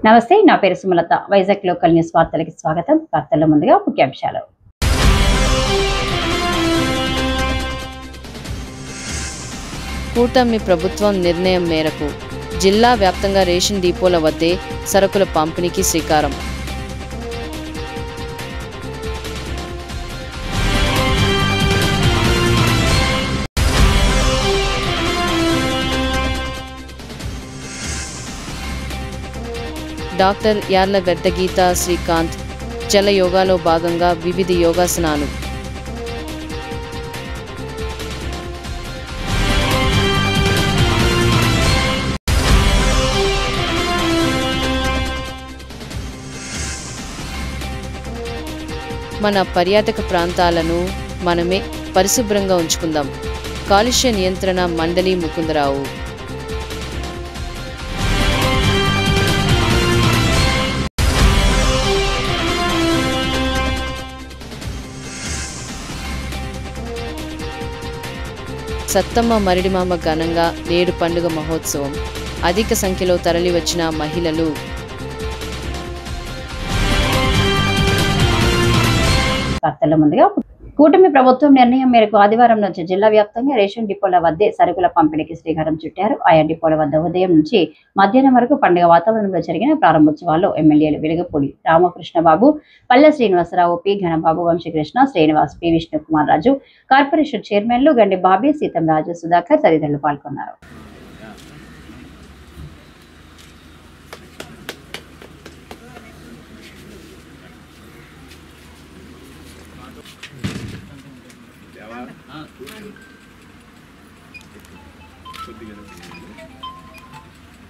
నమస్తే, నా పేరు సుమలత. వైజాగ్ లోకల్ న్యూస్ వార్తలకి స్వాగతం. వార్తల్లో ముందుగా ముఖ్యాంశాలు. కూటమి ప్రభుత్వం నిర్ణయం మేరకు జిల్లా వ్యాప్తంగా రేషన్ డిపోల వద్దే సరుకుల పంపిణీకి శ్రీకారం. డాక్టర్ యార్ల వెద్దగీత శ్రీకాంత్ జల యోగాలో భాగంగా వివిధ యోగాసనాలు. మన పర్యాటక ప్రాంతాలను మనమే పరిశుభ్రంగా ఉంచుకుందాం. కాలుష్య నియంత్రణ మండలి ముకుందరావు. సత్తమ్మ మరిడిమామ ఘనంగా నేడు పండుగ మహోత్సవం. అధిక సంఖ్యలో తరలివచ్చిన మహిళలు. వార్తల్లో ముందుగా కూటమి ప్రభుత్వం నిర్ణయం మేరకు ఆదివారం నుంచి జిల్లా వ్యాప్తంగా రేషన్ డిపోల వద్దే సరుకుల పంపిణీకి శ్రీకారం చుట్టారు. ఆయా డిపోల వద్ద ఉదయం నుంచి మధ్యాహ్నం వరకు పండుగ వాతావరణంలో జరిగిన ప్రారంభోత్సవాల్లో ఎమ్మెల్యేలు వెలుగపూడి రామకృష్ణబాబు, పల్లె Srinivasarao, P Ganababu, Vamsikrishna, Srinivas, P Vishnukumar Raju, corporation చైర్మన్లు గండి బాబీ, సీతం రాజు, సుధాకర్ తదితరులు పాల్గొన్నారు.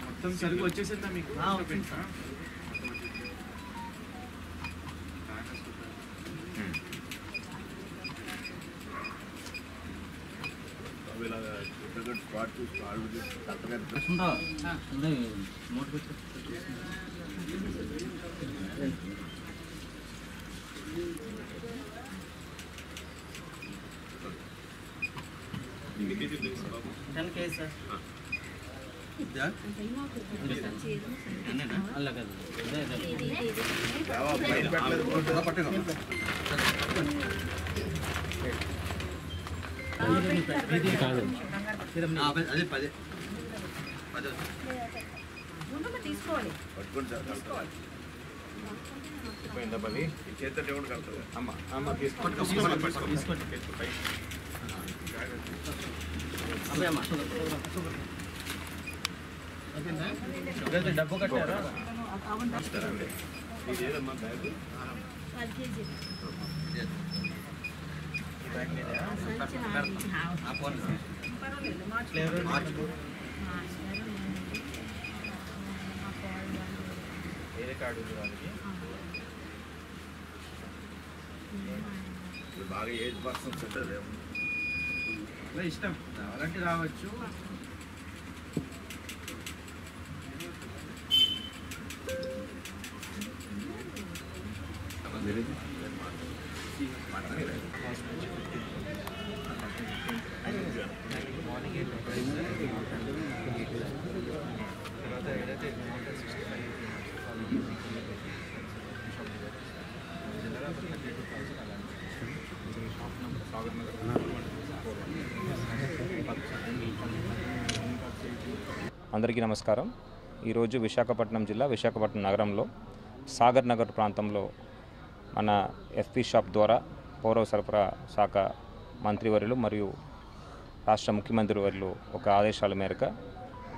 మొత్తం సరుకు వచ్చేసిందా మీకు? డబ్బు కట్టారా? వేరే కార్డు బాగా ఏజ్ పర్సన్స్ ఉంటుంది, ఇష్టం రావాలంటే రావచ్చు. అందరికీ నమస్కారం. ఈరోజు విశాఖపట్నం జిల్లా విశాఖపట్నం నగరంలో సాగర్ నగర్ ప్రాంతంలో మన ఎఫ్పి షాప్ ద్వారా పౌర సరఫరా శాఖ మంత్రివర్యులు మరియు రాష్ట్ర ముఖ్యమంత్రి వర్యులు ఒక ఆదేశాల మేరకు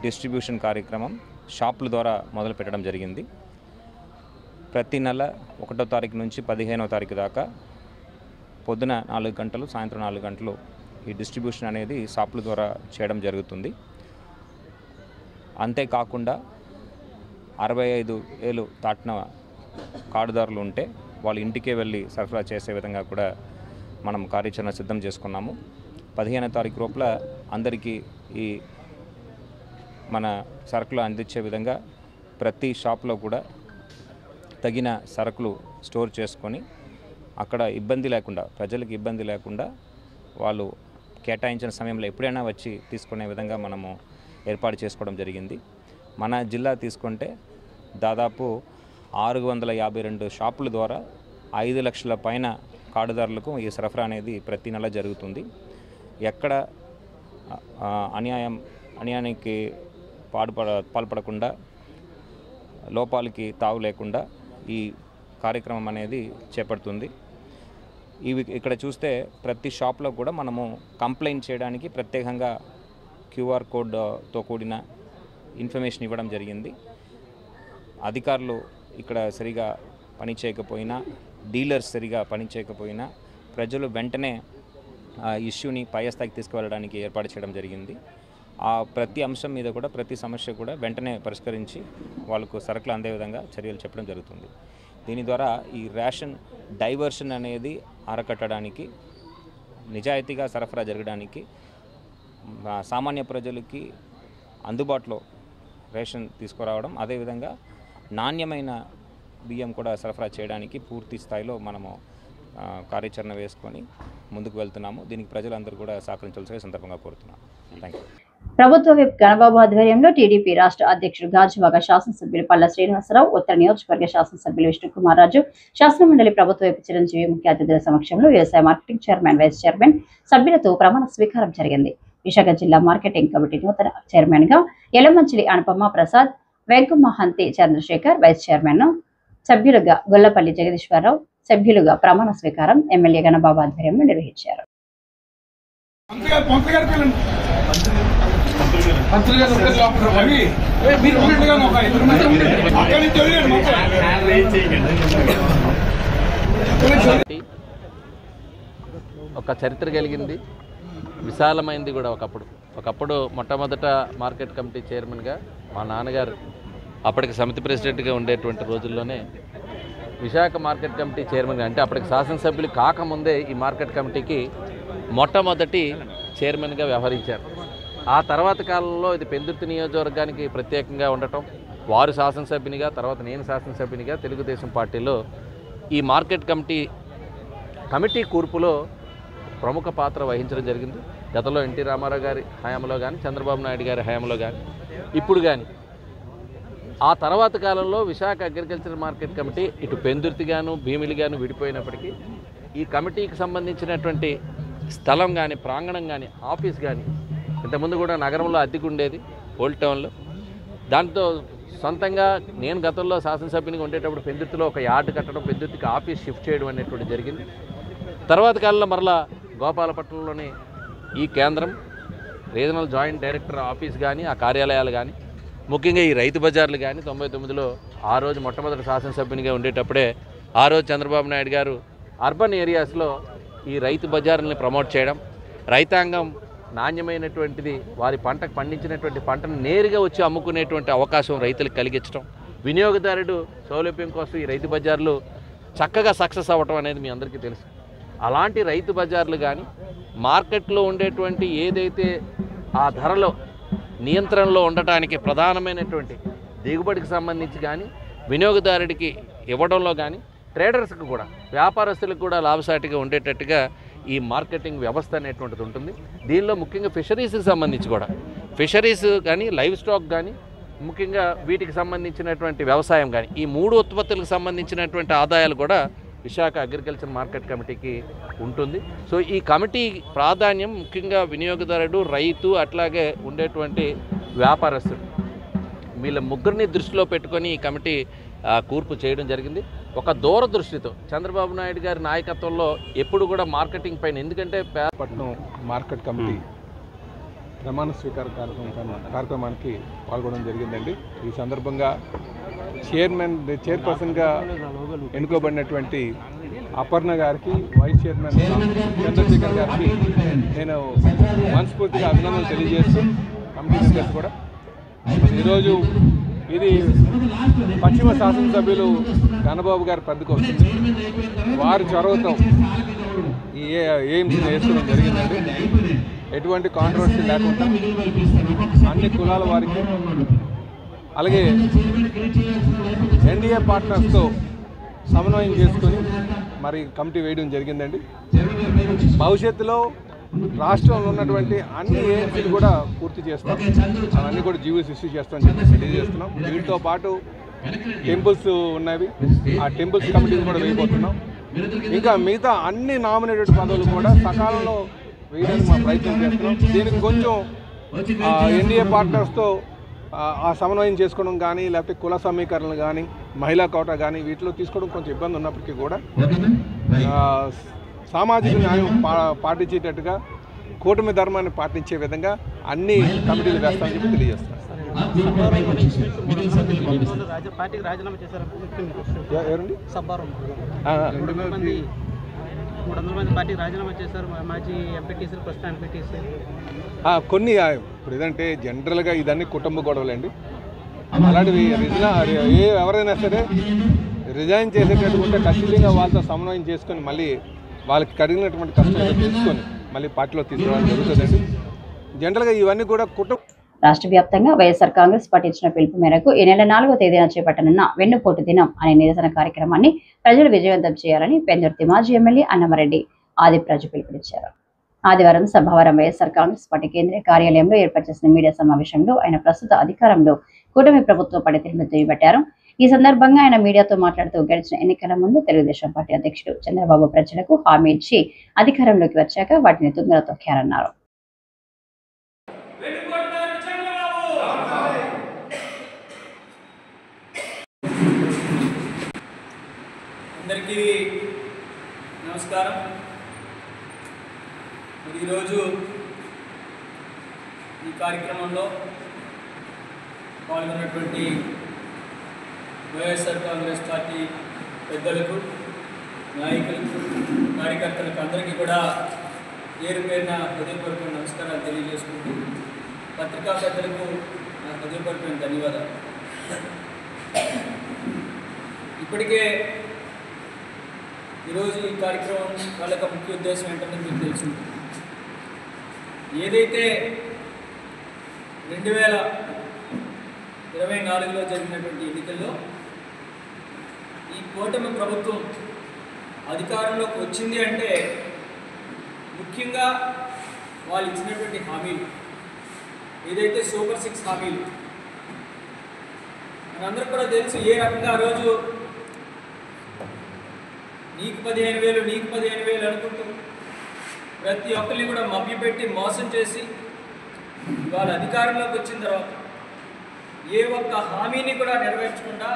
డిస్ట్రిబ్యూషన్ కార్యక్రమం షాపుల ద్వారా మొదలు పెట్టడం జరిగింది. ప్రతి నెల 1వ తారీఖు నుంచి 15వ తారీఖు దాకా పొద్దున 4 గంటలు, సాయంత్రం 4 గంటలు ఈ డిస్ట్రిబ్యూషన్ అనేది షాపుల ద్వారా చేయడం జరుగుతుంది. అంతేకాకుండా 65 ఏళ్ళు దాటిన కార్డుదారులు ఉంటే వాళ్ళ ఇంటికే వెళ్ళి సరఫరా చేసే విధంగా కూడా మనం కార్యాచరణ సిద్ధం చేసుకున్నాము. 15వ తారీఖు లోపల అందరికీ ఈ మన సరుకులు అందించే విధంగా ప్రతి షాప్లో కూడా తగిన సరుకులు స్టోర్ చేసుకొని అక్కడ ఇబ్బంది లేకుండా, ప్రజలకు ఇబ్బంది లేకుండా వాళ్ళు కేటాయించిన సమయంలో ఎప్పుడైనా వచ్చి తీసుకునే విధంగా మనము ఏర్పాటు చేసుకోవడం జరిగింది. మన జిల్లా తీసుకుంటే దాదాపు 652 షాపుల ద్వారా 5 లక్షల పైన కార్డుదారులకు ఈ సరఫరా అనేది ప్రతి నెల జరుగుతుంది. ఎక్కడ అన్యాయానికి పాల్పడకుండా, లోపాలకి తావు లేకుండా ఈ కార్యక్రమం అనేది చేపడుతుంది. ఇక్కడ చూస్తే ప్రతి షాప్లో కూడా మనము కంప్లైంట్ చేయడానికి ప్రత్యేకంగా క్యూఆర్ కోడ్తో కూడిన ఇన్ఫర్మేషన్ ఇవ్వడం జరిగింది. అధికారులు ఇక్కడ సరిగా పనిచేయకపోయినా, డీలర్స్ సరిగా పనిచేయకపోయినా ప్రజలు వెంటనే ఆ ఇష్యూని పై స్థాయికి తీసుకువెళ్ళడానికి ఏర్పాటు చేయడం జరిగింది. ఆ ప్రతి అంశం మీద కూడా, ప్రతి సమస్య కూడా వెంటనే పరిష్కరించి వాళ్ళకు సరుకులు అందే విధంగా చర్యలు చెప్పడం జరుగుతుంది. దీని ద్వారా ఈ రేషన్ డైవర్షన్ అనేది అరకట్టడానికి, నిజాయితీగా సరఫరా జరగడానికి, సామాన్య ప్రజలకి అందుబాటులో రేషన్ తీసుకురావడం, అదేవిధంగా నాణ్యమైన బియ్యం కూడా సరఫరా చేయడానికి పూర్తి స్థాయిలో మనము కార్యాచరణ వేసుకొని ముందుకు వెళ్తున్నాము. దీనికి ప్రజలందరూ కూడా సహకరించాల్సిన సందర్భంగా కోరుతున్నాను. Thank you. ప్రభుత్వ విప్ గణబాబు ఆధ్వర్యంలో టీడీపీ రాష్ట్ర అధ్యక్షుడు గాజువాక శాసనసభ్యులు పల్ల శ్రీనివాసరావు, ఉత్తర నియోజకవర్గ శాసనసభ్యులు విష్ణుకుమార్ రాజు, శాసనమండలి ప్రభుత్వ విప్ చిరంజీవి ముఖ్య అతిథుల సమక్షంలో వ్యవసాయ మార్కెటింగ్ చైర్మన్, వైస్ చైర్మన్ సభ్యులతో ప్రమాణ స్వీకారం జరిగింది. విశాఖ జిల్లా మార్కెటింగ్ కమిటీ నూతన చైర్మన్ గా యలమంచిలి అనుపమ ప్రసాద్, వెంకమహంతి చంద్రశేఖర్, వైస్ చైర్మన్ సభ్యులుగా గొల్లపల్లి జగదీశ్వరరావు, సభ్యులుగా ప్రమాణ స్వీకారం ఎమ్మెల్యే గణబాబు ఆధ్వర్యంలో నిర్వహించారు. ఒక చరిత్ర కలిగింది, విశాలమైంది కూడా. ఒకప్పుడు మొట్టమొదట మార్కెట్ కమిటీ చైర్మన్గా మా నాన్నగారు అప్పటికి సమితి ప్రెసిడెంట్గా ఉండేటువంటి రోజుల్లోనే విశాఖ మార్కెట్ కమిటీ చైర్మన్గా, అంటే అప్పటికి శాసనసభ్యులు కాకముందే ఈ మార్కెట్ కమిటీకి మొట్టమొదటి చైర్మన్గా వ్యవహరించారు. ఆ తర్వాత కాలంలో ఇది పెందుర్తి నియోజకవర్గానికి ప్రత్యేకంగా ఉండటం, వారు శాసనసభ్యునిగా, తర్వాత నేను శాసనసభ్యునిగా తెలుగుదేశం పార్టీలో ఈ మార్కెట్ కమిటీ కూర్పులో ప్రముఖ పాత్ర వహించడం జరిగింది. గతంలో ఎన్టీ రామారావు గారి హయాంలో కానీ, చంద్రబాబు నాయుడు గారి హయాంలో కానీ, ఇప్పుడు కానీ. ఆ తర్వాత కాలంలో విశాఖ అగ్రికల్చర్ మార్కెట్ కమిటీ ఇటు పెందుర్తిగాను, భీమిలిగాను విడిపోయినప్పటికీ ఈ కమిటీకి సంబంధించినటువంటి స్థలం కానీ, ప్రాంగణం కానీ, ఆఫీస్ కానీ ఇంతకుముందు కూడా నగరంలో అద్దెకు ఉండేది, ఓల్డ్ టౌన్లో. దాంతో సొంతంగా నేను గతంలో శాసనసభ్యునిగా ఉండేటప్పుడు పెందుర్తిలో ఒక యార్డు కట్టడం, పెందుర్తికి ఆఫీస్ షిఫ్ట్ చేయడం అనేటువంటి జరిగింది. తర్వాత కాలంలో మరలా గోపాలపట్నంలోని ఈ కేంద్రం, రీజనల్ జాయింట్ డైరెక్టర్ ఆఫీస్ కానీ, ఆ కార్యాలయాలు కానీ, ముఖ్యంగా ఈ రైతు బజార్లు కానీ 99లో ఆ రోజు మొట్టమొదటి శాసనసభ్యునిగా ఉండేటప్పుడే ఆ రోజు చంద్రబాబు నాయుడు గారు అర్బన్ ఏరియాస్లో ఈ రైతు బజార్లని ప్రమోట్ చేయడం, రైతాంగం నాణ్యమైనటువంటిది వారి పంటకు పండించినటువంటి పంటను నేరుగా వచ్చి అమ్ముకునేటువంటి అవకాశం రైతులకు కలిగించడం, వినియోగదారుడు సౌలభ్యం కోసం ఈ రైతు బజార్లు చక్కగా సక్సెస్ అవ్వటం అనేది మీ అందరికీ తెలుసు. అలాంటి రైతు బజార్లు కానీ, మార్కెట్లో ఉండేటువంటి ఏదైతే ఆ ధరలో నియంత్రణలో ఉండటానికి ప్రధానమైనటువంటి దిగుబడికి సంబంధించి కానీ, వినియోగదారుడికి ఇవ్వడంలో కానీ, ట్రేడర్స్కి కూడా, వ్యాపారస్తులకు కూడా లాభసాటిగా ఉండేటట్టుగా ఈ మార్కెటింగ్ వ్యవస్థ అనేటువంటిది ఉంటుంది. దీనిలో ముఖ్యంగా ఫిషరీస్కి సంబంధించి కూడా, ఫిషరీస్ కానీ, లైవ్ స్టాక్ కానీ, ముఖ్యంగా వీటికి సంబంధించినటువంటి వ్యవసాయం కానీ, ఈ 3 ఉత్పత్తులకు సంబంధించినటువంటి ఆదాయాలు కూడా విశాఖ అగ్రికల్చర్ మార్కెట్ కమిటీకి ఉంటుంది. సో ఈ కమిటీ ప్రాధాన్యం ముఖ్యంగా వినియోగదారుడు, రైతు, అట్లాగే ఉండేటువంటి వ్యాపారస్తుడు, వీళ్ళ ముగ్గురిని దృష్టిలో పెట్టుకొని ఈ కమిటీ కూర్పు చేయడం జరిగింది. ఒక దూరదృష్టితో చంద్రబాబు నాయుడు గారి నాయకత్వంలో ఎప్పుడు కూడా మార్కెటింగ్ పైన, ఎందుకంటే పట్నం మార్కెట్ కమిటీ ప్రమాణ స్వీకార కార్యక్రమానికి పాల్గొనడం జరిగిందండి. ఈ సందర్భంగా చైర్పర్సన్గా ఎన్నుకోబడినటువంటి అపర్ణ గారికి, వైస్ చైర్మన్ చంద్రశేఖర్ గారికి నేను మనస్ఫూర్తిగా అభినందనలు తెలియజేస్తూ, కమిటీ మెంబర్స్ కూడా ఈరోజు ఇది పశ్చిమ శాసనసభ్యులు గణబాబు గారి పెద్దకు వస్తుంది. వారి చొరవతో ఈ ఎయిమ్స్ని వేసుకోవడం జరిగిందండి. ఎటువంటి కాంట్రవర్సీ లేకుండా అన్ని కులాల వారికి, అలాగే ఎన్డీఏ పార్ట్నర్స్తో సమన్వయం చేసుకొని మరి కమిటీ వేయడం జరిగిందండి. భవిష్యత్తులో రాష్ట్రంలో ఉన్నటువంటి అన్ని ఏజెన్సీలు కూడా పూర్తి చేస్తాం, అవన్నీ కూడా జీవోస్ ఇష్యూ చేస్తామని చెప్పి తెలియజేస్తున్నాం. వీటితో పాటు టెంపుల్స్ ఉన్నవి, ఆ టెంపుల్స్ కమిటీలు కూడా వేయబోతున్నాం. ఇంకా మిగతా అన్ని నామినేటెడ్ పదవులు కూడా సకాలంలో వేయడానికి మా ప్రయత్నం చేస్తున్నాం. దీనికి కొంచెం ఎన్డీఏ పార్ట్నర్స్తో ఆ సమన్వయం చేసుకోవడం కానీ, లేకపోతే కుల సమీకరణలు కానీ, మహిళా కోటా కానీ వీటిలో తీసుకోవడం కొంచెం ఇబ్బంది ఉన్నప్పటికీ కూడా సామాజిక న్యాయం పాటించేటట్టుగా కూటమి ధర్మాన్ని పాటించే విధంగా అన్ని కమిటీలు వేస్తామని చెప్పి తెలియజేస్తాను. ఎవరండి? 300 మంది పార్టీకి రాజీనామా చేశారు. మాజీ ఎంపీటీసీలు, ప్రస్తుతం ఎంపీటీసీ కొన్ని ఇప్పుడు ఏదంటే జనరల్గా ఇదన్నీ కుటుంబ గొడవలండి. అలాంటివి ఎవరైనా సరే రిజైన్ చేసేటట్టుకుంటే ఖచ్చితంగా వాళ్ళతో సమన్వయం చేసుకొని మళ్ళీ వాళ్ళకి కలిగినటువంటి కష్టాలు తెలుసుకొని మళ్ళీ పార్టీలో తీసుకురావడం జరుగుతుందండి. జనరల్గా ఇవన్నీ కూడా రాష్ట్ర వ్యాప్తంగా వైఎస్ఆర్ కాంగ్రెస్ పార్టీ ఇచ్చిన పిలుపు మేరకు ఈ నెల 4వ తేదీన చేపట్టనున్న వెన్నుపోటు దినం అనే నిరసన కార్యక్రమాన్ని ప్రజలు విజయవంతం చేయాలని పెందుర్తి మాజీ ఎమ్మెల్యే అన్నమరెడ్డి ఆదిప్రాజు పిలుపునిచ్చారు. ఆదివారం సభావరం వైఎస్ఆర్ కాంగ్రెస్ పార్టీ కేంద్రీయ కార్యాలయంలో ఏర్పాటు చేసిన మీడియా సమావేశంలో ఆయన ప్రస్తుత అధికారంలో కూటమి ప్రభుత్వ పనితీరును దుయ్యబట్టారు. ఈ సందర్భంగా ఆయన మీడియాతో మాట్లాడుతూ గడిచిన ఎన్నికల ముందు తెలుగుదేశం పార్టీ అధ్యక్షుడు చంద్రబాబు ప్రజలకు హామీ ఇచ్చి అధికారంలోకి వచ్చాక వాటిని తుంగలో తొక్కారన్నారు. అందరికీ నమస్కారం. ఈరోజు ఈ కార్యక్రమంలో పాల్గొన్నటువంటి వైఎస్ఆర్ కాంగ్రెస్ పార్టీ పెద్దలకు, నాయకులకు, కార్యకర్తలకు అందరికీ కూడా పేరు పేరున హృదయపూర్వక నమస్కారాలు తెలియజేసుకుంటూ పత్రికా పెద్దలకు నా హృదయపూర్వకమైన ధన్యవాదాలు. ఇప్పటికే ఈరోజు ఈ కార్యక్రమం వాళ్ళ ముఖ్య ఉద్దేశం ఏంటంటే మీకు తెలుసు. ఏదైతే 2024లో జరిగినటువంటి ఎన్నికల్లో ఈ కూటమి ప్రభుత్వం అధికారంలోకి వచ్చింది అంటే ముఖ్యంగా వాళ్ళు ఇచ్చినటువంటి హామీలు, ఏదైతే సూపర్ 6 హామీలు, మనందరికీ కూడా తెలుసు ఏ రకంగా ఆ రోజు నీకు 15,000 నీకు 15,000 అనుకుంటూ ప్రతి ఒక్కరిని కూడా మభ్యపెట్టి మోసం చేసి వాళ్ళ అధికారంలోకి వచ్చిన తర్వాత ఏ ఒక్క హామీని కూడా నెరవేర్చకుండా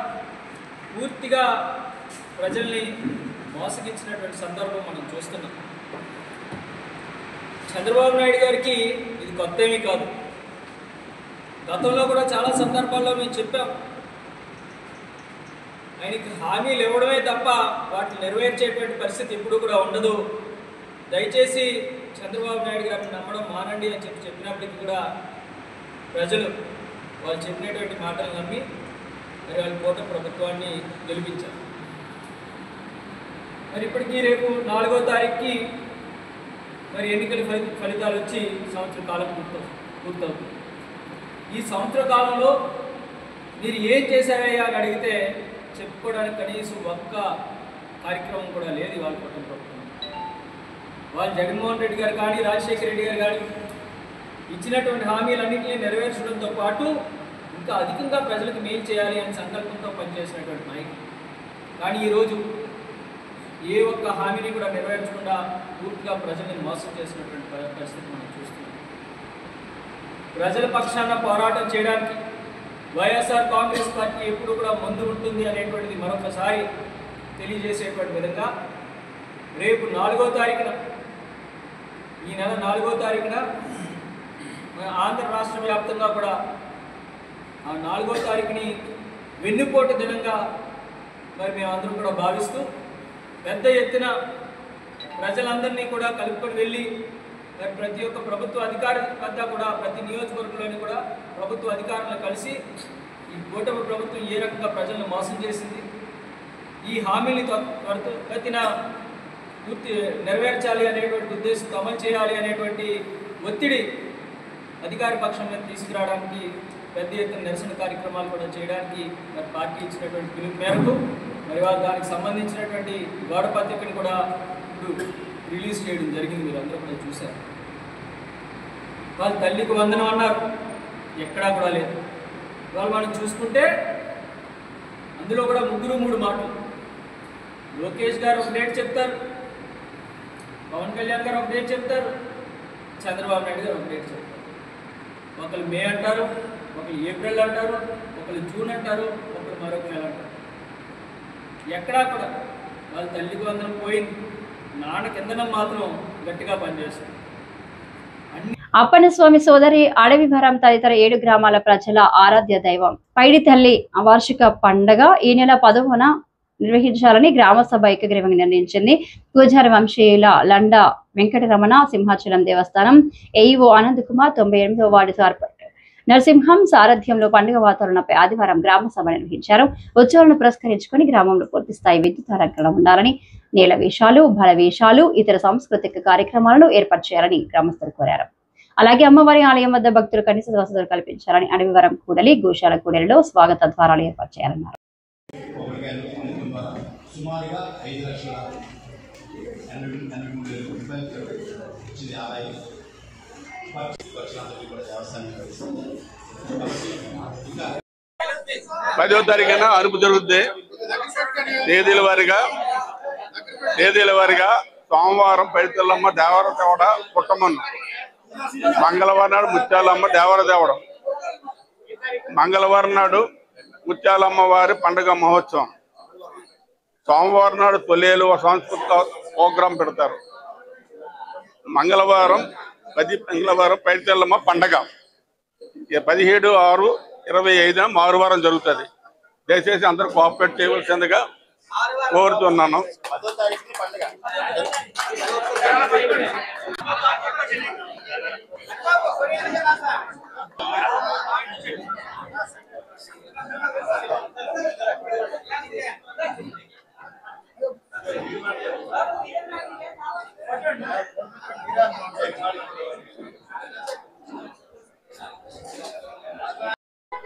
పూర్తిగా ప్రజల్ని మోసగించినటువంటి సందర్భం మనం చూస్తున్నాం. చంద్రబాబు నాయుడు గారికి ఇది కొత్త ఏమీ కాదు. గతంలో కూడా చాలా సందర్భాల్లో మేము చెప్పాం, ఆయనకి హామీలు ఇవ్వడమే తప్ప వాటిని నెరవేర్చేటువంటి పరిస్థితి ఎప్పుడు కూడా ఉండదు. దయచేసి చంద్రబాబు నాయుడు గారిని నమ్మడం మానండి అని చెప్పినప్పటికీ కూడా ప్రజలు వాళ్ళు చెప్పినటువంటి మాటలు నమ్మి మరి వాళ్ళ కూటమి ప్రభుత్వాన్ని గెలిపించారు. మరి ఇప్పటికీ రేపు 4వ తారీఖుకి మరి ఎన్నికల ఫలితాలు వచ్చి సంవత్సర కాలం పూర్తవుతుంది. ఈ సంవత్సర కాలంలో మీరు ఏం చేశారయ్యా అని అడిగితే చెప్పుకోవడానికి కనీసం ఒక్క కార్యక్రమం కూడా లేదు వాళ్ళ కూటమి ప్రభుత్వం. వాళ్ళు జగన్మోహన్ రెడ్డి గారు కానీ, రాజశేఖర రెడ్డి గారు కానీ ఇచ్చినటువంటి హామీలన్నింటినీ నెరవేర్చడంతో పాటు ఇంకా అధికంగా ప్రజలకు మేలు చేయాలి అనే సంకల్పంతో పనిచేసినటువంటి నాయకులు. కానీ ఈరోజు ఏ ఒక్క హామీని కూడా నెరవేర్చకుండా పూర్తిగా ప్రజల్ని మోసం చేసినటువంటి పరిస్థితి మనం చూస్తున్నాం. ప్రజల పక్షాన పోరాటం చేయడానికి వైఎస్ఆర్ కాంగ్రెస్ పార్టీ ఎప్పుడు కూడా ముందు ఉంటుంది అనేటువంటిది మరొకసారి తెలియజేసేటువంటి విధంగా రేపు 4వ తారీఖున, ఈ నెల 4వ తారీఖున ఆంధ్ర రాష్ట్ర వ్యాప్తంగా కూడా ఆ 4వ తారీఖుని వెన్నుపోటు దినంగా మరి మేమందరం కూడా భావిస్తూ పెద్ద ఎత్తున ప్రజలందరినీ కూడా కలుపుకొని వెళ్ళి మరి ప్రతి ఒక్క ప్రభుత్వ అధికారి వద్ద కూడా ప్రతి నియోజకవర్గంలోని కూడా ప్రభుత్వ అధికారులను కలిసి ఈ కూటమి ప్రభుత్వం ఏ రకంగా ప్రజలను మోసం చేసింది, ఈ హామీని త్వరితగతిన పూర్తి నెరవేర్చాలి అనేటువంటి ఉద్దేశంతో అమలు చేయాలి అనేటువంటి ఒత్తిడి అధికార పక్షం మీద తీసుకురావడానికి పెద్ద ఎత్తున నిరసన కార్యక్రమాలు కూడా చేయడానికి మరి పార్టీ ఇచ్చినటువంటి పిలుపు మేరకు మరి వాళ్ళు దానికి సంబంధించినటువంటి గోడ పత్రికను కూడా ఇప్పుడు రిలీజ్ చేయడం జరిగింది. మీరు అందరూ కూడా చూశారు. వాళ్ళు తల్లికి వందనం అన్నారు, ఎక్కడా కూడా లేదు. ఇవాళ మనం చూసుకుంటే అందులో కూడా ముగ్గురు 3 మాటలు. లోకేష్ గారు ఒక డేట్ చెప్తారు, పవన్ కళ్యాణ్ గారు ఒక డేట్ చెప్తారు, చంద్రబాబు నాయుడు గారు ఒక డేట్ చెప్తారు. ఒకరు మే అంటారు, ఒకరు ఏప్రిల్ అంటారు, ఒకరు జూన్ అంటారు, ఒకరు మరొక నెల అంటారు. ఎక్కడా కూడా వాళ్ళ తల్లికి వందనం పోయింది, నాన్న కిందనం మాత్రం గట్టిగా పనిచేస్తుంది. అప్పన్నస్వామి సోదరి అడవిభరం తదితర 7 గ్రామాల ప్రజల ఆరాధ్య దైవం పైడి తల్లి వార్షిక పండగ ఈ నెల 10వ నిర్వహించాలని గ్రామ సభ ఏకగ్రీవంగా నిర్ణయించింది. పూజారి వంశీయుల లండ వెంకటరమణ సింహాచలం దేవస్థానం ఏఈఓ ఆనంద్ కుమార్ 98వ వార్డు కార్పొరేటర్ నరసింహం సారథ్యంలో పండుగ వాతావరణంపై ఆదివారం గ్రామ సభ నిర్వహించారు. ఉత్సవాలను పురస్కరించుకుని గ్రామంలో పూర్తిస్థాయి విద్యుత్ అలంకరణ ఉండాలని, నేల వేషాలు, బల వేషాలు, ఇతర సాంస్కృతిక కార్యక్రమాలను ఏర్పాటు చేయాలని గ్రామస్తులు కోరారు. అలాగే అమ్మవారి ఆలయం వద్ద భక్తులు కనీస వసతులు కల్పించాలని, అడవివరం కూడలి, గోశాల కూడలిలో స్వాగత ద్వారాలు ఏర్పాటు చేయాలన్నారు. పదో తారీఖున అరుపు జరుగుతుంది. తేదీల వారిగా సోమవారం పైడితల్లమ్మ దేవర తేవడ పుట్టమన్ను, మంగళవారం నాడు ముత్యాలమ్మ దేవర తేవడం, మంగళవారం నాడు ముత్యాలమ్మ వారి పండుగ మహోత్సవం, సోమవారం నాడు తొలేలు సాంస్కృతిక ప్రోగ్రాం పెడతారు, మంగళవారం పైడితల్లమ్మ పండగ 17/6/25 మారువారం జరుగుతుంది. దయచేసి అందరూ కోఆపరేట్ చేయవలసిందిగా కోరుతున్నాను.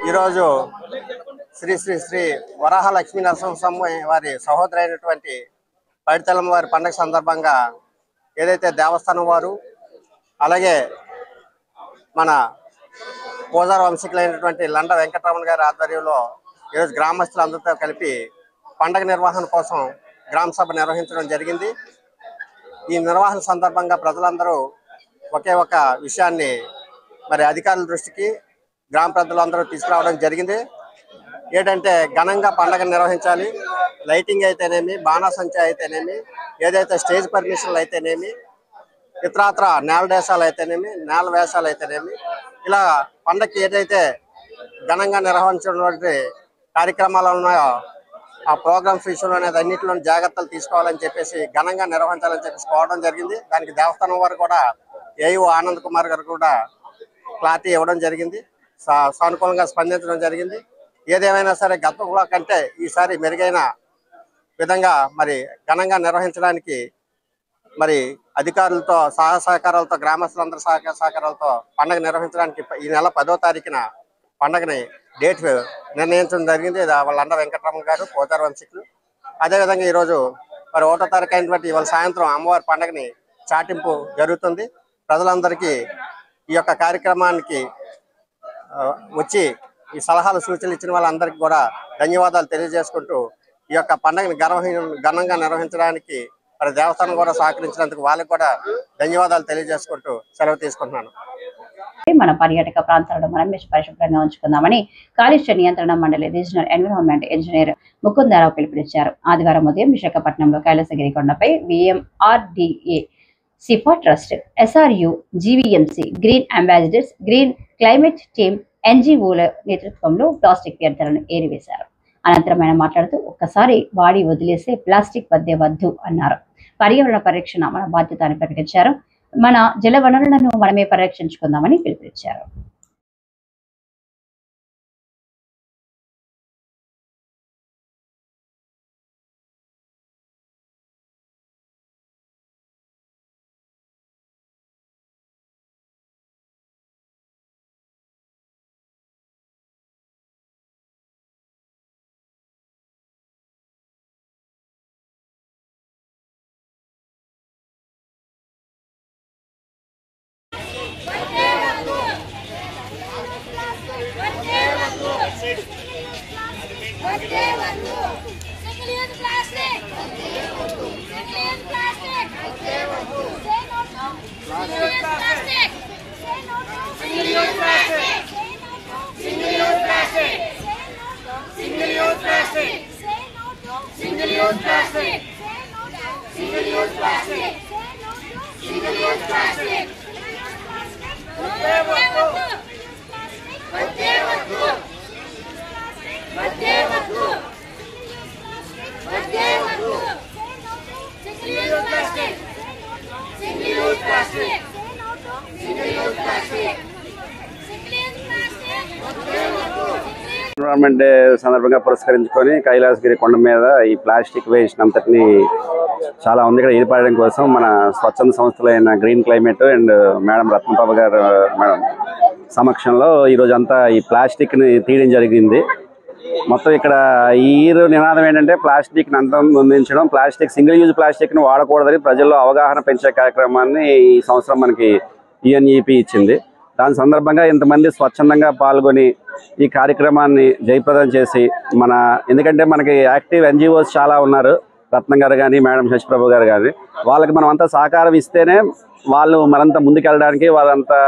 ఈరోజు శ్రీ శ్రీ శ్రీ వరాహ లక్ష్మీ నరసింహస్వామి వారి సహోదరైనటువంటి పైడితల్లమ్మ వారి పండుగ సందర్భంగా ఏదైతే దేవస్థానం వారు అలాగే మన పూజార వంశీకులైనటువంటి లండ వెంకటరమణ గారి ఆధ్వర్యంలో ఈరోజు గ్రామస్తులందరితో కలిపి పండుగ నిర్వహణ కోసం గ్రామ సభ నిర్వహించడం జరిగింది. ఈ నిర్వహణ సందర్భంగా ప్రజలందరూ ఒకే ఒక విషయాన్ని మరి అధికారుల దృష్టికి గ్రామ ప్రజలందరూ తీసుకురావడం జరిగింది. ఏంటంటే ఘనంగా పండుగ నిర్వహించాలి, లైటింగ్ అయితేనేమి, బాణాసంచా అయితేనేమి, ఏదైతే స్టేజ్ పర్మిషన్లు అయితేనేమి, ఇతరాత్ర నేల వేషాలు అయితేనేమి, నేల వేషాలు అయితేనేమి, ఇలా పండగకి ఏదైతే ఘనంగా నిర్వహించినటువంటి కార్యక్రమాలు ఉన్నాయో ఆ ప్రోగ్రామ్స్ విషయంలో అనేది అన్నింటిలో జాగ్రత్తలు తీసుకోవాలని చెప్పేసి ఘనంగా నిర్వహించాలని చెప్పేసి కోవడం జరిగింది. దానికి దేవస్థానం వారు కూడా ఏఈఓ ఆనంద్ కుమార్ గారు కూడా క్లారిటీ ఇవ్వడం జరిగింది, సానుకూలంగా స్పందించడం జరిగింది. ఏదేమైనా సరే గతంలో కంటే ఈసారి మెరుగైన విధంగా మరి ఘనంగా నిర్వహించడానికి మరి అధికారులతో సహకారాలతో గ్రామస్తులందరూ సహకారాలతో పండుగ నిర్వహించడానికి ఈ నెల 10వ తారీఖున పండుగని డేట్ నిర్ణయించడం జరిగింది. వాళ్ళందరూ వెంకటరమణ గారు పూజార వంశీకులు. అదేవిధంగా ఈరోజు మరి 1వ తారీఖు అయినటువంటి ఇవాళ సాయంత్రం అమ్మవారి పండుగని చాటింపు జరుగుతుంది. ప్రజలందరికీ ఈ యొక్క కార్యక్రమానికి వచ్చి ఈ సలహాలు సూచనలు ఇచ్చిన వాళ్ళందరికీ కూడా ధన్యవాదాలు తెలియజేసుకుంటూ ఈ యొక్క పండుగని ఘనంగా నిర్వహించడానికి మరి దేవస్థానం కూడా సహకరించినందుకు వాళ్ళకి కూడా ధన్యవాదాలు తెలియజేసుకుంటూ సెలవు తీసుకుంటున్నాను. మన పర్యాటక ప్రాంతాలను మనం పరిశుభ్రంగా ఉంచుకుందామని కాలుష్య నియంత్రణ మండలి రీజనల్ ఎన్విరాన్మెంట్ ఇంజనీర్ ముకుందారావు పిలుపునిచ్చారు. ఆదివారం ఉదయం విశాఖపట్నంలో కైలాసగిరి కొండపై VMRDA, సిఫా trust, SRU, GVMC, green ambassadors, green climate team, NGOల నేతృత్వంలో ప్లాస్టిక్ వ్యర్థాలను ఏరివేశారు. అనంతరం ఆయన మాట్లాడుతూ ఒక్కసారి వాడి వదిలేసే ప్లాస్టిక్ వద్దే వద్దు అన్నారు. పర్యావరణ పరిరక్షణ మన బాధ్యత అని ప్రకటించారు. మన జల వనరులను మనమే పరిరక్షించుకుందామని పిలుపునిచ్చారు. What day ఎన్విరాన్మెంట్ డే సందర్భంగా పురస్కరించుకొని కైలాసగిరి కొండ మీద ఈ ప్లాస్టిక్ వేస్ట్ అంతటిని చాలా ఉంది ఇక్కడ ఏర్పడడం కోసం మన స్వచ్ఛంద సంస్థలైన green climate and madam Ratnaprabha garu madam సమక్షంలో ఈరోజు అంతా ఈ ప్లాస్టిక్ని తీయడం జరిగింది. మొత్తం ఇక్కడ ఈ నినాదం ఏంటంటే ప్లాస్టిక్ని అందించడం, ప్లాస్టిక్ సింగిల్ యూజ్ ప్లాస్టిక్ని వాడకూడదని ప్రజల్లో అవగాహన పెంచే కార్యక్రమాన్ని ఈ సంవత్సరం మనకి యుఎన్ఈపి ఇచ్చింది. దాని సందర్భంగా ఇంతమంది స్వచ్ఛందంగా పాల్గొని ఈ కార్యక్రమాన్ని జయప్రదం చేసి ఎందుకంటే మనకి యాక్టివ్ ఎన్జిఓస్ చాలా ఉన్నారు, రత్నం గారు కానీ మేడం శశిప్రభ గారు కానీ, వాళ్ళకి మనం అంతా సహకారం ఇస్తేనే వాళ్ళు మరింత ముందుకెళ్ళడానికి వాళ్ళంతా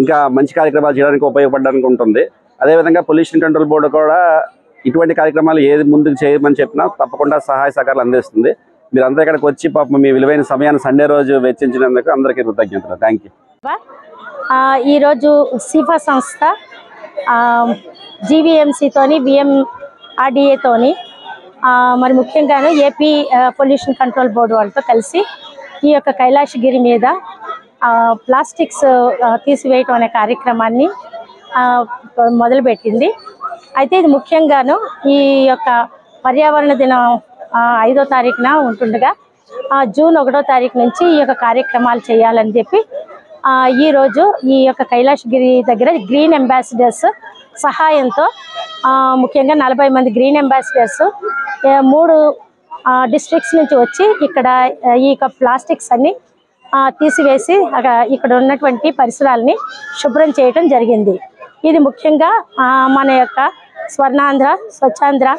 ఇంకా మంచి కార్యక్రమాలు చేయడానికి ఉపయోగపడడానికి ఉంటుంది. అదేవిధంగా పొల్యూషన్ కంట్రోల్ బోర్డు కూడా ఇటువంటి కార్యక్రమాలు ఏది ముందుకు చేయమని చెప్పినా తప్పకుండా సహాయ సహకారాలు అందిస్తుంది. మీరంతా ఇక్కడికి వచ్చి పాపం మీ విలువైన సమయాన్ని సండే రోజు వెచ్చించినందుకు అందరికీ కృతజ్ఞతలు. Thank you. ఈరోజు సిఫా సంస్థ జీవీఎంసీతోని బిఎంఆర్డిఏతోని మరి ముఖ్యంగాను ఏపీ పొల్యూషన్ కంట్రోల్ బోర్డు వాళ్ళతో కలిసి ఈ యొక్క కైలాసగిరి మీద ప్లాస్టిక్స్ తీసివేయటం అనే కార్యక్రమాన్ని మొదలుపెట్టింది. అయితే ఇది ముఖ్యంగాను ఈ యొక్క పర్యావరణ దినం 5వ తారీఖున ఉంటుండగా జూన్ 1వ తారీఖు నుంచి ఈ యొక్క కార్యక్రమాలు చేయాలని చెప్పి ఈరోజు ఈ యొక్క కైలాసగిరి దగ్గర గ్రీన్ అంబాసిడర్స్ సహాయంతో ముఖ్యంగా 40 మంది గ్రీన్ అంబాసిడర్స్ 3 డిస్ట్రిక్ట్స్ నుంచి వచ్చి ఇక్కడ ఈ ప్లాస్టిక్స్ అన్ని తీసివేసి ఇక్కడ ఉన్నటువంటి పరిసరాలని శుభ్రం చేయటం జరిగింది. ఇది ముఖ్యంగా మన యొక్క స్వర్ణాంధ్ర స్వచ్ఛాంధ్ర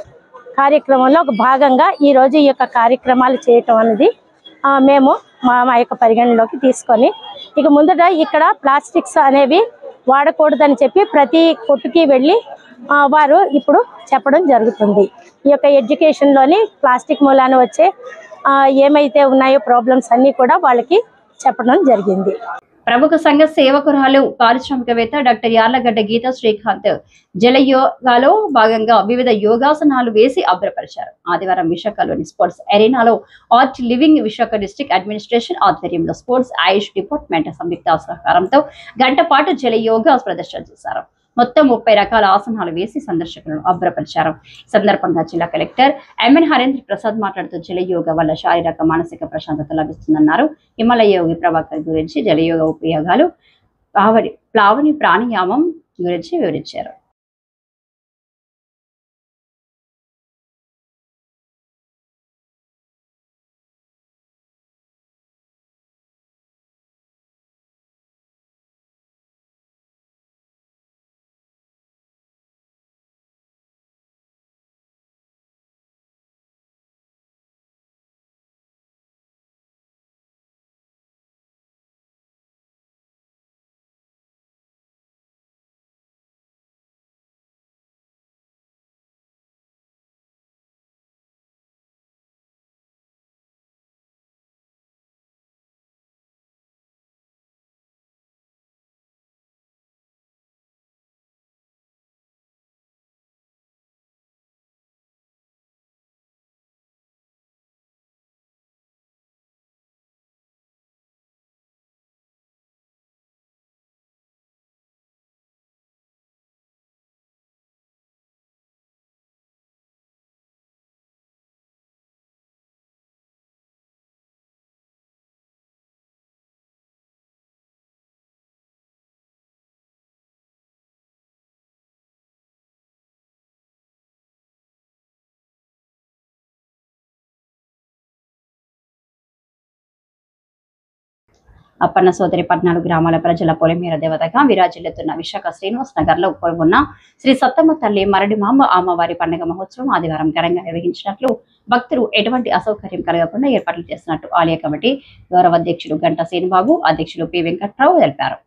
కార్యక్రమంలో ఒక భాగంగా ఈరోజు ఈ యొక్క కార్యక్రమాలు చేయటం అనేది మేము మా యొక్క పరిగణలోకి తీసుకొని ఇక ముందట ఇక్కడ ప్లాస్టిక్స్ అనేవి వాడకూడదని చెప్పి ప్రతి కొట్టుకి వెళ్ళి వారు ఇప్పుడు చెప్పడం జరుగుతుంది. ఈ యొక్క ఎడ్యుకేషన్లోని ప్లాస్టిక్ మూలాన వచ్చే ఏమైతే ఉన్నాయో ప్రాబ్లమ్స్ అన్నీ కూడా వాళ్ళకి చెప్పడం జరిగింది. ప్రముఖ సంఘ సేవకురాలు పారిశ్రామికవేత్త డాక్టర్ యార్లగడ్డ గీతా శ్రీకాంత్ జలయోగాలో భాగంగా వివిధ యోగాసనాలు వేసి అభ్రపరిచారు. ఆదివారం విశాఖలోని స్పోర్ట్స్ ఎరీనాలో art living Visakha district administration ఆధ్వర్యంలో స్పోర్ట్స్ ఆయుష్ డిపార్ట్మెంట్ సంయుక్త సహకారంతో గంట పాటు జలయోగా ప్రదర్శన చేశారు. మొత్తం 30 రకాల ఆసనాలు వేసి సందర్శకులను అభ్రపరిచారు. ఈ సందర్భంగా జిల్లా కలెక్టర్ ఎంఎన్ హరేంద్ర ప్రసాద్ మాట్లాడుతూ జలయోగ వల్ల శారీరక మానసిక ప్రశాంతత లభిస్తుందన్నారు. హిమాలయ యోగి ప్రభాకర్ గురించి జలయోగ ఉపయోగాలు ప్లావని ప్రాణాయామం గురించి వివరించారు. అప్పన్న సోదరి 14 గ్రామాల ప్రజల పొలిమేర దేవతగా విరాజిల్లుతున్న విశాఖ శ్రీనివాస్ నగర్ లో ఉన్న శ్రీ సత్తమ్మ తల్లి మరడిమాంబ అమ్మవారి పండుగ మహోత్సవం ఆదివారం ఘనంగా నిర్వహించినట్లు భక్తులు ఎటువంటి అసౌకర్యం కలగకుండా ఏర్పాట్లు చేసినట్టు ఆలయ కమిటీ గౌరవ అధ్యక్షుడు గంట శ్రీనిబాబు, అధ్యక్షుడు పి వెంకట్రావు తెలిపారు.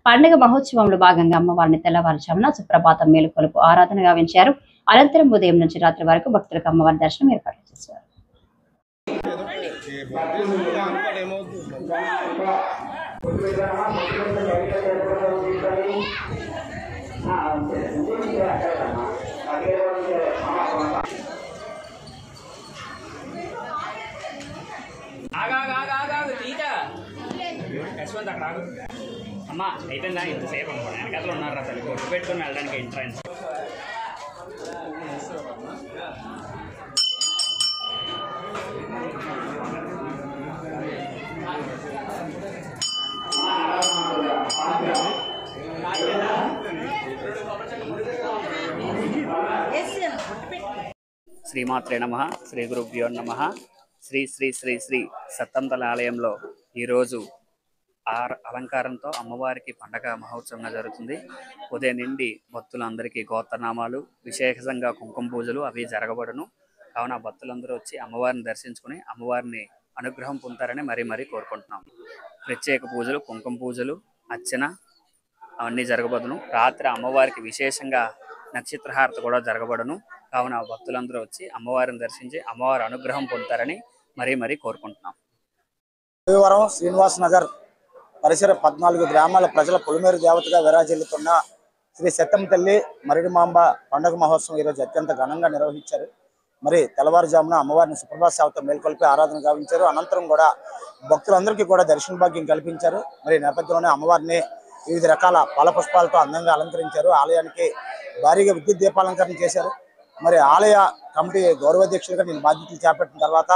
పండుగ మహోత్సవంలో భాగంగా అమ్మవారిని తెల్లవారుజామున సుప్రభాతం మేలుకొలుపు ఆరాధన గావించారు. అనంతరం ఉదయం నుంచి రాత్రి వరకు భక్తులకు అమ్మవారి దర్శనం ఏర్పాట్లు చేశారు. అమ్మా అయిపోయిందా ఇంతసేపు అనుకోండి వెనకాతలు ఉన్నారు అసలు కొట్టు పెట్టుకుని వెళ్ళడానికి ఎంట్రన్స్ శ్రీమాత్రే నమః శ్రీ గురుభ్యో నమః శ్రీ శ్రీ శ్రీ శ్రీ సత్తంతల ఆలయంలో ఈరోజు అలంకారంతో అమ్మవారికి పండగ మహోత్సవంగా జరుగుతుంది. ఉదయం నుండి భక్తులందరికీ గోత్రనామాలు విశేషంగా కుంకుమ పూజలు అవి జరగబడును. కావున భక్తులందరూ వచ్చి అమ్మవారిని దర్శించుకుని అమ్మవారిని అనుగ్రహం పొందుతారని మరీ కోరుకుంటున్నాం. ప్రత్యేక పూజలు కుంకుమ పూజలు అర్చన అవన్నీ జరగబడును. రాత్రి అమ్మవారికి విశేషంగా నక్షత్రహారతి కూడా జరగబడును. కావున భక్తులందరూ వచ్చి అమ్మవారిని దర్శించి అమ్మవారి అనుగ్రహం పొందుతారని మరీ కోరుకుంటున్నాం. దేవవరం శ్రీనివాస్ నగర్ పరిసర 14 గ్రామాల ప్రజల పొలిమేరు దేవతగా విరాజిల్లుతున్న శ్రీ సత్యం తల్లి మరిడిమాంబ పండుగ మహోత్సవం ఈరోజు అత్యంత ఘనంగా నిర్వహించారు. మరి తెల్లవారుజామున అమ్మవారిని సుప్రభాత సేవతో మేల్కొల్పి ఆరాధన గావించారు. అనంతరం కూడా భక్తులందరికీ కూడా దర్శన భాగ్యం కల్పించారు. మరి నేపథ్యంలోనే అమ్మవారిని వివిధ రకాల పాల పుష్పాలతో అందంగా అలంకరించారు. ఆలయానికి భారీగా విద్యుత్ దీపాలంకరణ చేశారు. మరి ఆలయ కమిటీ గౌరవాధ్యక్షులుగా నేను బాధ్యతలు చేపట్టిన తర్వాత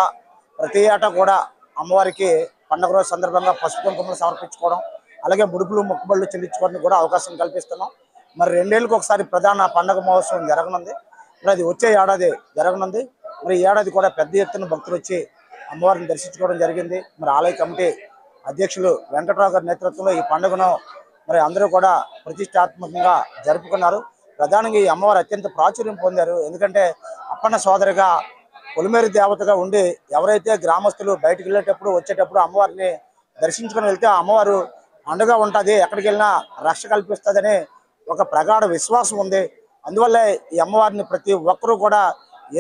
ప్రతి ఏటా కూడా అమ్మవారికి పండుగ రోజు సందర్భంగా పసుపు కుంకుమలు సమర్పించుకోవడం, అలాగే ముడుపులు మొక్కుబళ్ళు చెల్లించుకోవడానికి కూడా అవకాశం కల్పిస్తున్నాం. మరి 2 ఏళ్ళకి ఒకసారి ప్రధాన పండుగ మహోత్సవం జరగనుంది. మరి అది వచ్చే ఏడాది జరగనుంది. మరి ఈ ఏడాది కూడా పెద్ద ఎత్తున భక్తులు వచ్చి అమ్మవారిని దర్శించుకోవడం జరిగింది. మరి ఆలయ కమిటీ అధ్యక్షులు వెంకటరావు గారి నేతృత్వంలో ఈ పండుగను మరి అందరూ కూడా ప్రతిష్టాత్మకంగా జరుపుకున్నారు. ప్రధానంగా ఈ అమ్మవారు అత్యంత ప్రాచుర్యం పొందారు. ఎందుకంటే అప్పన్న సోదరిగా పొలిమేరు దేవతగా ఉండి ఎవరైతే గ్రామస్తులు బయటకు వెళ్ళేటప్పుడు వచ్చేటప్పుడు అమ్మవారిని దర్శించుకొని వెళ్తే ఆ అమ్మవారు అండగా ఉంటుంది, ఎక్కడికి వెళ్ళినా రక్ష కల్పిస్తుందని ఒక ప్రగాఢ విశ్వాసం ఉంది. అందువల్ల ఈ అమ్మవారిని ప్రతి ఒక్కరూ కూడా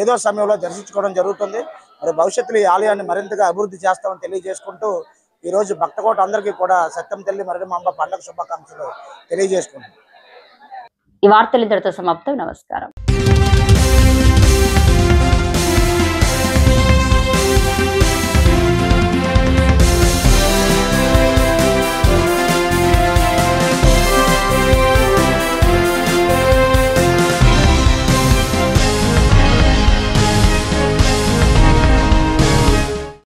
ఏదో సమయంలో దర్శించుకోవడం జరుగుతుంది. మరి భవిష్యత్తులో ఈ ఆలయాన్ని మరింతగా అభివృద్ధి చేస్తామని తెలియజేసుకుంటూ ఈరోజు భక్తకోట అందరికీ కూడా సత్యం తల్లి మరిడిమాంబ పండుగ శుభాకాంక్షలు తెలియజేసుకుంటున్నాం. ఈ వార్తలు ఇంతటితో సమాప్తం. నమస్కారం.